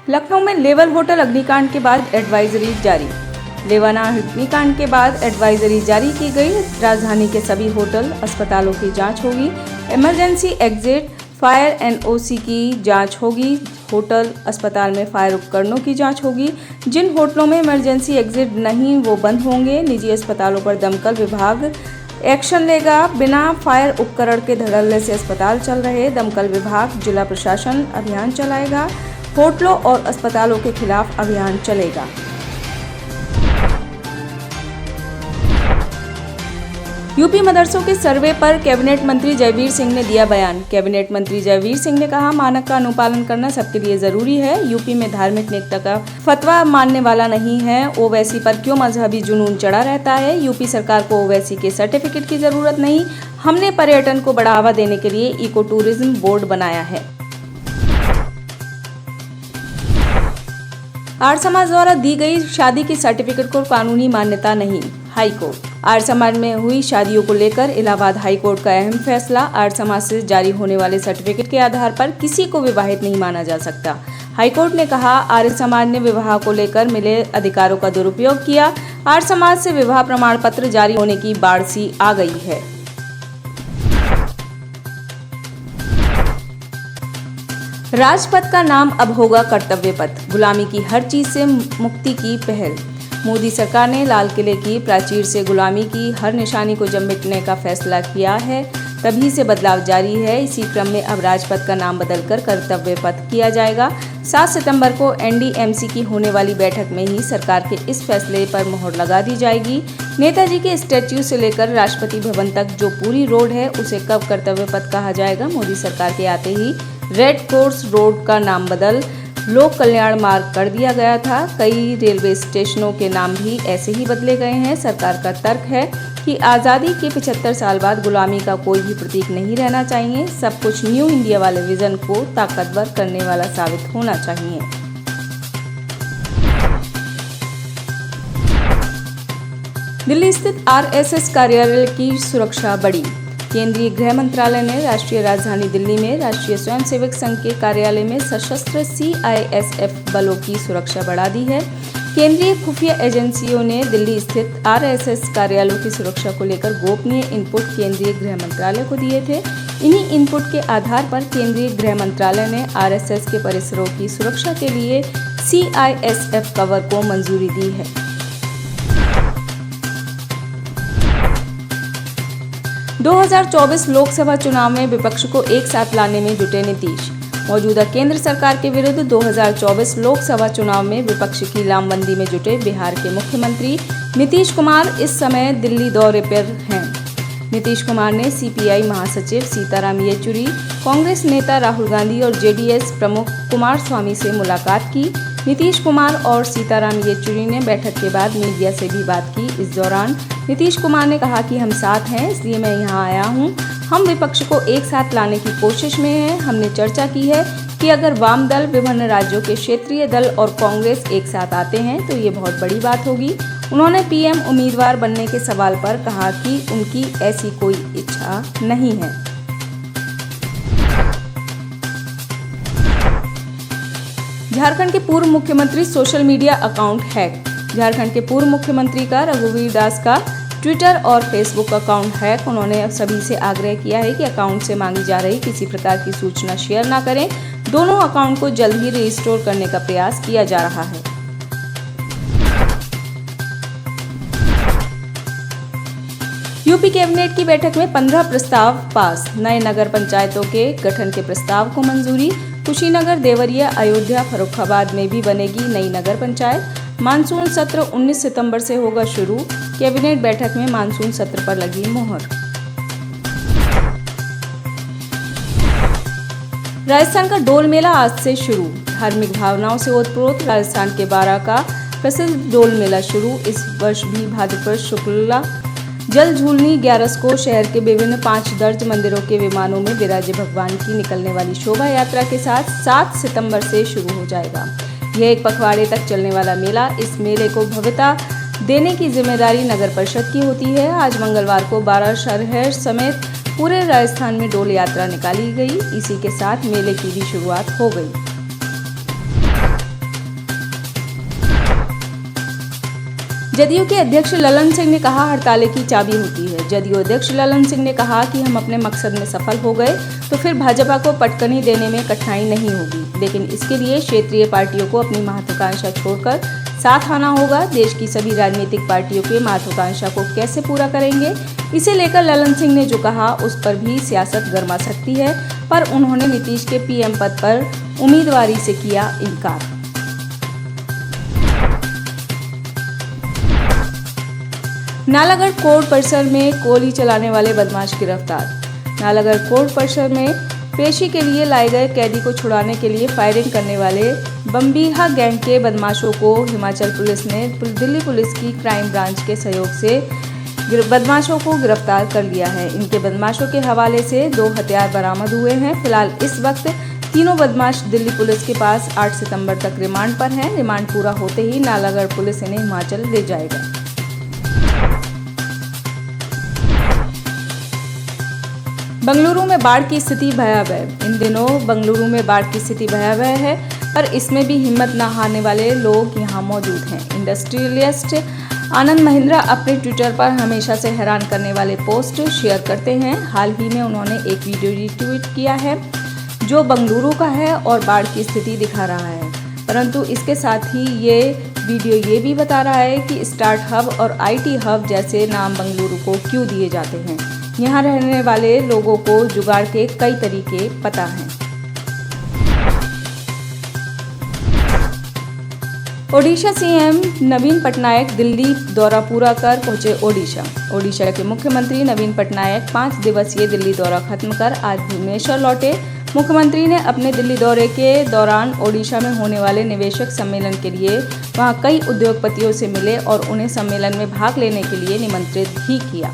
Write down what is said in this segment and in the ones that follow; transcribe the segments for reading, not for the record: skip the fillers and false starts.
लखनऊ में level hotel अग्निकांड के बाद एडवाइजरी जारी। लेवाना अग्निकांड के बाद एडवाइजरी जारी की गई। राजधानी के सभी होटल अस्पतालों की जांच होगी। इमरजेंसी एग्जिट, फायर एनओसी की जांच होगी। होटल अस्पताल में फायर उपकरणों की जांच होगी। जिन होटलों में इमरजेंसी एग्जिट नहीं वो बंद होंगे। निजी अस्पतालों पर दमकल विभाग एक्शन लेगा। बिना फायर उपकरण के धड़ल्ले से अस्पताल चल रहे। दमकल विभाग, जिला प्रशासन अभियान चलाएगा। होटलों और अस्पतालों के खिलाफ अभियान चलेगा। यूपी मदरसों के सर्वे पर कैबिनेट मंत्री जयवीर सिंह ने दिया बयान। कैबिनेट मंत्री जयवीर सिंह ने कहा, मानक का अनुपालन करना सबके लिए जरूरी है। यूपी में धार्मिक नेता का फतवा मानने वाला नहीं है। ओवैसी पर क्यों मजहबी जुनून चढ़ा रहता है। यूपी सरकार को ओवैसी के सर्टिफिकेट की जरूरत नहीं। हमने पर्यटन को बढ़ावा देने के लिए इको टूरिज्म बोर्ड बनाया है। आर्य समाज द्वारा दी गई शादी की सर्टिफिकेट को कानूनी मान्यता नहीं। High court. आर्य समाज में हुई शादियों को लेकर इलाहाबाद हाई कोर्ट का अहम फैसला। आर्य समाज से जारी होने वाले सर्टिफिकेट के आधार पर किसी को विवाहित नहीं माना जा सकता। हाई कोर्ट ने कहा, आर्य समाज ने विवाह को लेकर मिले अधिकारों का दुरुपयोग किया। आर्य समाज से विवाह प्रमाण पत्र जारी होने की बाढ़ सी आ गई है। राजपथ का नाम अब होगा कर्तव्य पथ। गुलामी की हर चीज से मुक्ति की पहल। मोदी सरकार ने लाल किले की प्राचीर से गुलामी की हर निशानी को जब मिटने का फैसला किया है, तभी से बदलाव जारी है। इसी क्रम में अब राजपथ का नाम बदलकर कर्तव्य पथ किया जाएगा। 7 सितंबर को एनडीएमसी की होने वाली बैठक में ही सरकार के इस फैसले पर मोहर लगा दी जाएगी। नेताजी के स्टैच्यू से लेकर राष्ट्रपति भवन तक जो पूरी रोड है, उसे कब कर्तव्य पथ कहा जाएगा। मोदी सरकार के आते ही रेड कोर्स रोड का नाम बदल लोक कल्याण मार्ग कर दिया गया था। कई रेलवे स्टेशनों के नाम भी ऐसे ही बदले गए हैं। सरकार का तर्क है कि आज़ादी के 75 साल बाद गुलामी का कोई भी प्रतीक नहीं रहना चाहिए। सब कुछ न्यू इंडिया वाले विजन को ताकतवर करने वाला साबित होना चाहिए। दिल्ली स्थित आरएसएस कार्यालय की सुरक्षा बढ़ी। केंद्रीय गृह मंत्रालय ने राष्ट्रीय राजधानी दिल्ली में राष्ट्रीय स्वयंसेवक संघ के कार्यालय में सशस्त्र सीआईएसएफ बलों की सुरक्षा बढ़ा दी है। केंद्रीय खुफिया एजेंसियों ने दिल्ली स्थित आरएसएस कार्यालयों की सुरक्षा को लेकर गोपनीय इनपुट केंद्रीय गृह मंत्रालय को दिए थे। इन्हीं इनपुट के आधार पर केंद्रीय गृह मंत्रालय ने आरएसएस के परिसरों की सुरक्षा के लिए सीआईएसएफ कवर को मंजूरी दी है। 2024 लोकसभा चुनाव में विपक्ष को एक साथ लाने में जुटे नीतीश। मौजूदा केंद्र सरकार के विरुद्ध 2024 लोकसभा चुनाव में विपक्ष की लामबंदी में जुटे बिहार के मुख्यमंत्री नीतीश कुमार इस समय दिल्ली दौरे पर हैं। नीतीश कुमार ने सीपीआई महासचिव सीताराम येचुरी, कांग्रेस नेता राहुल गांधी और जेडीएस प्रमुख कुमारस्वामी से मुलाकात की। नीतीश कुमार और सीताराम येचुरी ने बैठक के बाद मीडिया से भी बात की। इस दौरान नीतीश कुमार ने कहा कि हम साथ हैं, इसलिए मैं यहाँ आया हूँ। हम विपक्ष को एक साथ लाने की कोशिश में हैं। हमने चर्चा की है कि अगर वाम दल, विभिन्न राज्यों के क्षेत्रीय दल और कांग्रेस एक साथ आते हैं तो ये बहुत बड़ी बात होगी। उन्होंने पीएम उम्मीदवार बनने के सवाल पर कहा कि उनकी ऐसी कोई इच्छा नहीं है। झारखंड के पूर्व मुख्यमंत्री social media account hack. Jharkhand के पूर्व मुख्यमंत्री का रघुवीर दास का ट्विटर और फेसबुक अकाउंट हैक। उन्होंने सभी से आग्रह किया है कि अकाउंट से मांगी जा रही किसी प्रकार की सूचना शेयर न करें। दोनों अकाउंट को जल्द ही रिस्टोर करने का प्रयास किया जा रहा है। यूपी कैबिनेट की बैठक में 15 प्रस्ताव पास। नए नगर पंचायतों के गठन के प्रस्ताव को मंजूरी। कुशीनगर, देवरिया, अयोध्या, फर्रुखाबाद में भी बनेगी नई नगर पंचायत। मानसून सत्र 19 सितंबर से होगा शुरू। कैबिनेट बैठक में मानसून सत्र पर लगी मोहर। राजस्थान का डोल मेला आज से शुरू। धार्मिक भावनाओं से ओतप्रोत राजस्थान के बारा का प्रसिद्ध डोल मेला शुरू। इस वर्ष भी भाद्रपद शुक्ला जल झूलनी 11 को शहर के विभिन्न 5 दर्ज मंदिरों के विमानों में विराजे भगवान की निकलने वाली शोभा यात्रा के साथ 7 सितंबर से शुरू हो जाएगा। यह एक पखवाड़े तक चलने वाला मेला, इस मेले को भव्यता देने की जिम्मेदारी नगर परिषद की होती है। आज मंगलवार को 12 शहर समेत पूरे राजस्थान में डोल यात्रा निकाली गई। इसी के साथ मेले की भी शुरुआत हो गई। जदयू के अध्यक्ष ललन सिंह ने कहा, हड़ताल की चाबी होती है। जदयू अध्यक्ष ललन सिंह ने कहा कि हम अपने मकसद में सफल हो गए तो फिर भाजपा को पटकनी देने में कठिनाई नहीं होगी, लेकिन इसके लिए क्षेत्रीय पार्टियों को अपनी महत्वाकांक्षा छोड़कर साथ आना होगा। देश की सभी राजनीतिक पार्टियों के महत्वाकांक्षा को कैसे पूरा करेंगे, इसे लेकर ललन सिंह ने जो कहा उस पर भी सियासत गर्मा सकती है, पर उन्होंने नीतीश के पीएम पद पर उम्मीदवारी से किया इनकार। नालागढ़ कोर्ट परिसर में गोली चलाने वाले बदमाश गिरफ्तार। नालागढ़ कोर्ट परिसर में पेशी के लिए लाए गए कैदी को छुड़ाने के लिए फायरिंग करने वाले बम्बीहा गैंग के बदमाशों को हिमाचल पुलिस ने दिल्ली पुलिस की क्राइम ब्रांच के सहयोग से बदमाशों को गिरफ्तार कर लिया है। इनके बदमाशों के हवाले से 2 हथियार बरामद हुए हैं। फिलहाल इस वक्त तीनों बदमाश दिल्ली पुलिस के पास 8 सितंबर तक रिमांड पर हैं। रिमांड पूरा होते ही नालागढ़ पुलिस इन्हें हिमाचल ले जाएगा। बंगलुरु में बाढ़ की स्थिति भयावह। इन दिनों बंगलुरु में बाढ़ की स्थिति भयावह है, पर इसमें भी हिम्मत न हारने वाले लोग यहां मौजूद हैं। इंडस्ट्रियलिस्ट आनंद महिंद्रा अपने ट्विटर पर हमेशा से हैरान करने वाले पोस्ट शेयर करते हैं। हाल ही में उन्होंने एक वीडियो रीट्वीट किया है जो बंगलुरु का है और बाढ़ की स्थिति दिखा रहा है, परंतु इसके साथ ही ये वीडियो ये भी बता रहा है कि स्टार्ट हब और IT हब जैसे नाम बंगलुरु को क्यों दिए जाते हैं। यहाँ रहने वाले लोगों को जुगाड़ के कई तरीके पता हैं। ओडिशा सीएम नवीन पटनायक दिल्ली दौरा पूरा कर पहुंचे ओडिशा। ओडिशा के मुख्यमंत्री नवीन पटनायक 5 दिवसीय दिल्ली दौरा खत्म कर आज भुवनेश्वर लौटे। मुख्यमंत्री ने अपने दिल्ली दौरे के दौरान ओडिशा में होने वाले निवेशक सम्मेलन के लिए वहां कई उद्योगपतियों से मिले और उन्हें सम्मेलन में भाग लेने के लिए निमंत्रित भी किया।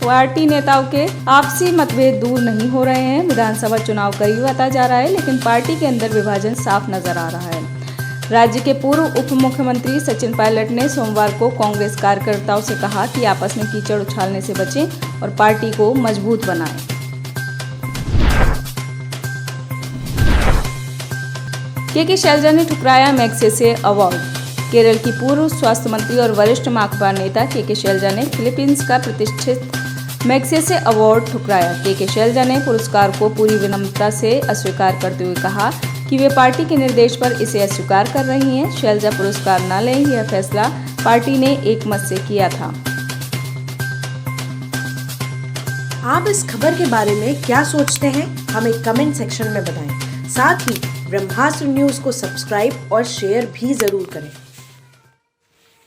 पार्टी नेताओं के आपसी मतभेद दूर नहीं हो रहे हैं। विधानसभा चुनाव करीब आता जा रहा है, लेकिन पार्टी के अंदर विभाजन साफ नजर आ रहा है। राज्य के पूर्व उप मुख्यमंत्री सचिन पायलट ने सोमवार को कांग्रेस कार्यकर्ताओं से कहा कि आपस में कीचड़ उछालने से बचें और पार्टी को मजबूत बनाएं। के शैलजा ने ठुकराया मैग्सेसे अवार्ड। केरल की पूर्व स्वास्थ्य मंत्री और वरिष्ठ माकपा नेता के शैलजा ने फिलीपींस का प्रतिष्ठित मैग्सेसे अवार्ड ठुकराया। के शैलजा ने पुरस्कार को पूरी विनम्रता से अस्वीकार करते हुए कहा कि वे पार्टी के निर्देश पर इसे अस्वीकार कर रही हैं। शैलजा पुरस्कार न लें, यह फैसला पार्टी ने एकमत से किया था। आप इस खबर के बारे में क्या सोचते हैं, हमें कमेंट सेक्शन में बताएं। साथ ही ब्रह्मास्त्र न्यूज को सब्सक्राइब और शेयर भी जरूर करें।